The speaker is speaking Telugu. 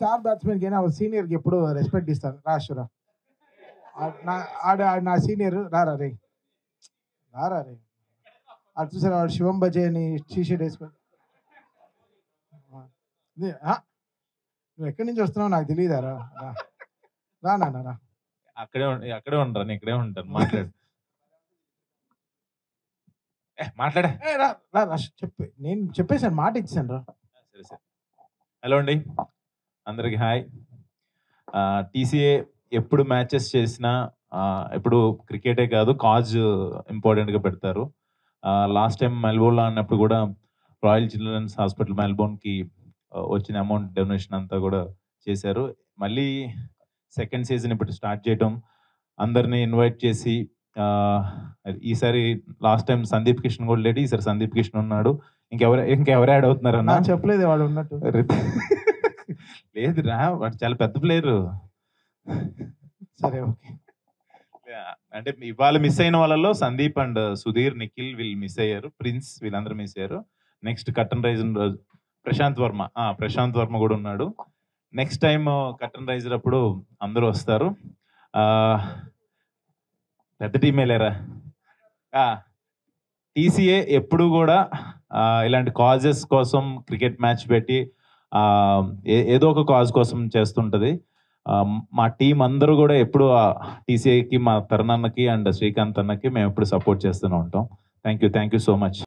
స్టార్ బ్యాట్స్మెన్కి అయినా సీనియర్కి ఎప్పుడు రెస్పెక్ట్ ఇస్తాను. రాష్ట్ర నా సీనియర్ రారా రే అది చూసారా వాడు శివం బజే అని టీషర్ట్ వేసుకొని నువ్వు ఎక్కడి నుంచి వస్తున్నావు నాకు తెలియదారా రా నాన్న అక్కడే ఉంటాను ఇక్కడే ఉంటాను మాట్లాడే చెప్పే నేను చెప్పేసాను మాట ఇచ్చాను రా. సరే సరే. హలో అండి అందరికి హాయ్. టీసీఏ ఎప్పుడు మ్యాచెస్ చేసినా ఎప్పుడు క్రికెటే కాదు కాజ్ ఇంపార్టెంట్గా పెడతారు. లాస్ట్ టైం మెల్బోర్న్లో అన్నప్పుడు కూడా రాయల్ చిల్డ్రన్స్ హాస్పిటల్ మెల్బోర్న్కి వచ్చిన అమౌంట్ డొనేషన్ అంతా కూడా చేశారు. మళ్ళీ సెకండ్ సీజన్ ఇప్పుడు స్టార్ట్ చేయటం, అందరినీ ఇన్వైట్ చేసి ఈసారి లాస్ట్ టైం సందీప్ కిషన్ కూడా లేడు, ఈసారి సందీప్ కిషన్ ఉన్నాడు. ఇంకెవరు యాడ్ అవుతున్నారన్నా చెప్పలేదు వాడు ఉన్నట్టు. లేదురా వాడు చాలా పెద్ద ప్లేయరు. సరే ఓకే. అంటే ఇవాళ మిస్ అయిన వాళ్ళలో సందీప్ అండ్ సుధీర్, నిఖిల్ వీళ్ళు మిస్ అయ్యారు, ప్రిన్స్ వీళ్ళందరూ మిస్ అయ్యారు. నెక్స్ట్ కర్టన్ రైజర్ రోజు ప్రశాంత్ వర్మ కూడా ఉన్నాడు. నెక్స్ట్ టైం కర్టన్ రైజర్ అప్పుడు అందరూ వస్తారు. పెద్ద టీమే లేరా. టీసీఏ ఎప్పుడు కూడా ఇలాంటి కాజెస్ కోసం క్రికెట్ మ్యాచ్ పెట్టి ఏదో ఒక కాజ్ కోసం చేస్తుంటుంది. మా టీం అందరూ కూడా ఎప్పుడు టీసీఐకి, మా తరుణ్ అన్నకి అండ్ శ్రీకాంత్ అన్నకి మేము ఎప్పుడు సపోర్ట్ చేస్తూనే ఉంటాం. Thank you so much.